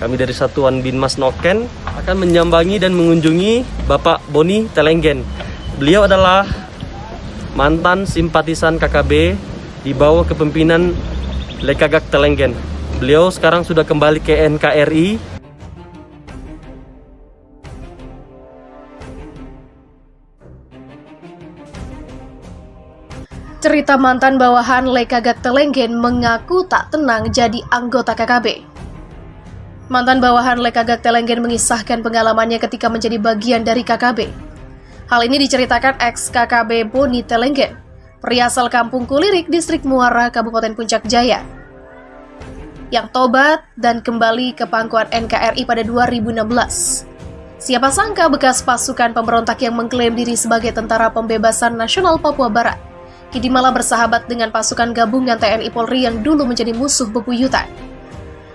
Kami dari Satuan Binmas Noken akan menyambangi dan mengunjungi Bapak Boni Telenggen. Beliau adalah mantan simpatisan KKB di bawah kepemimpinan Lekagak Telenggen. Beliau sekarang sudah kembali ke NKRI. Cerita mantan bawahan Lekagak Telenggen mengaku tak tenang jadi anggota KKB. Mantan bawahan Lekagak Telenggen mengisahkan pengalamannya ketika menjadi bagian dari KKB. Hal ini diceritakan ex-KKB Boni Telenggen, pria asal Kampung Kulirik, Distrik Muara, Kabupaten Puncak Jaya, yang tobat dan kembali ke pangkuan NKRI pada 2016. Siapa sangka bekas pasukan pemberontak yang mengklaim diri sebagai Tentara Pembebasan Nasional Papua Barat kini malah bersahabat dengan pasukan gabungan TNI Polri yang dulu menjadi musuh bebuyutan.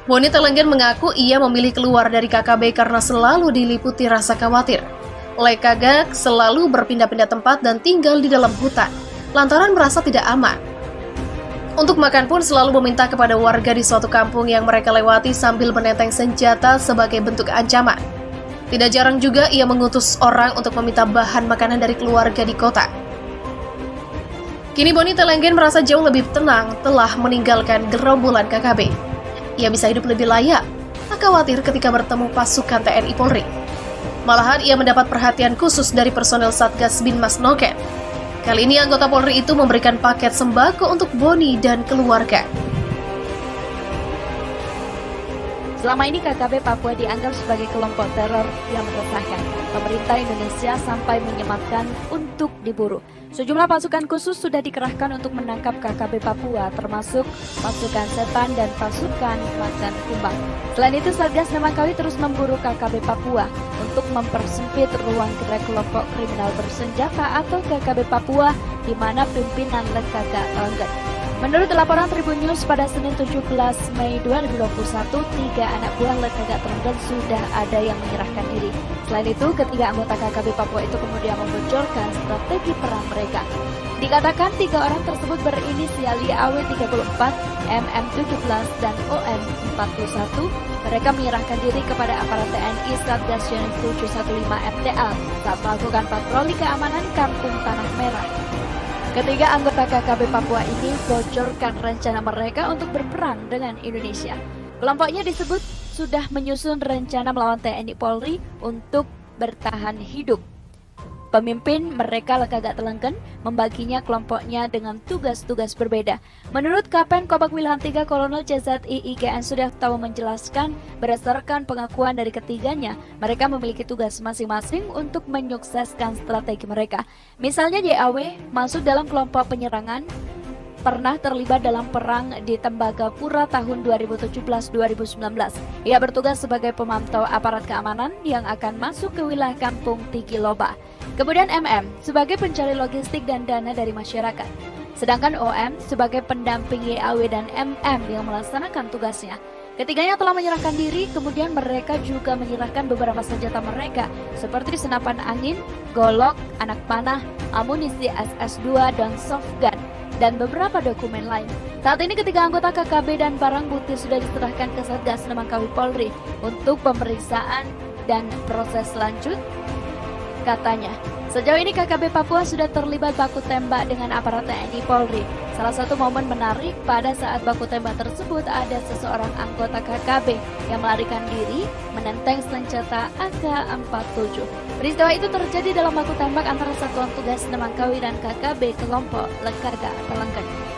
Boni Telenggen mengaku ia memilih keluar dari KKB karena selalu diliputi rasa khawatir. Lekagak selalu berpindah-pindah tempat dan tinggal di dalam hutan, lantaran merasa tidak aman. Untuk makan pun selalu meminta kepada warga di suatu kampung yang mereka lewati sambil menenteng senjata sebagai bentuk ancaman. Tidak jarang juga ia mengutus orang untuk meminta bahan makanan dari keluarga di kota. Kini Boni Telenggen merasa jauh lebih tenang telah meninggalkan gerombolan KKB. Ia bisa hidup lebih layak, tak khawatir ketika bertemu pasukan TNI Polri. Malahan ia mendapat perhatian khusus dari personel Satgas Binmas Noken. Kali ini anggota Polri itu memberikan paket sembako untuk Boni dan keluarga. Selama ini KKB Papua dianggap sebagai kelompok teror yang meresahkan. Pemerintah Indonesia sampai menyematkan untuk diburu. Sejumlah pasukan khusus sudah dikerahkan untuk menangkap KKB Papua, termasuk pasukan setan dan pasukan macan kumbang. Selain itu, Satgas Nemangkawi terus memburu KKB Papua untuk mempersempit ruang gerak kelompok kriminal bersenjata atau KKB Papua, di mana pimpinan Lekagak Telenggen. Menurut laporan Tribun News pada Senin 17 Mei 2021, 3 anak buah Lekagak Telenggen sudah ada yang menyerahkan diri. Selain itu, ketiga anggota KKB Papua itu kemudian membocorkan strategi perang mereka. Dikatakan 3 orang tersebut berinisial YAW 34, MM 17, dan OM 41. Mereka menyerahkan diri kepada aparat TNI Satgas Unit 715 FTL saat melakukan patroli keamanan Kampung Tanah Merah. Ketiga anggota KKB Papua ini bocorkan rencana mereka untuk berperang dengan Indonesia. Kelompoknya disebut sudah menyusun rencana melawan TNI Polri untuk bertahan hidup. Pemimpin mereka Lekagak Telenggen membaginya kelompoknya dengan tugas-tugas berbeda. Menurut Kapen Kobak Wilhan 3 Kolonel CZI IGN Sudartawa menjelaskan, berdasarkan pengakuan dari ketiganya, mereka memiliki tugas masing-masing untuk menyukseskan strategi mereka. Misalnya YAW masuk dalam kelompok penyerangan, pernah terlibat dalam perang di Tembagapura tahun 2017-2019. Ia bertugas sebagai pemantau aparat keamanan yang akan masuk ke wilayah Kampung Tiki Loba. Kemudian MM sebagai pencari logistik dan dana dari masyarakat. Sedangkan OM sebagai pendamping YAW dan MM yang melaksanakan tugasnya. Ketiganya telah menyerahkan diri, kemudian mereka juga menyerahkan beberapa senjata mereka seperti senapan angin, golok, anak panah, amunisi SS-2 dan soft gun, dan beberapa dokumen lain. Saat ini ketiga anggota KKB dan barang bukti sudah diserahkan ke Satgas Nemangkawi Polri untuk pemeriksaan dan proses selanjut. Katanya, sejauh ini KKB Papua sudah terlibat baku tembak dengan aparat TNI Polri. Salah satu momen menarik pada saat baku tembak tersebut ada seseorang anggota KKB yang melarikan diri menenteng senjata AK-47. Peristiwa itu terjadi dalam baku tembak antara Satuan Tugas Nemangkawi dan KKB kelompok Lekagak Telenggen.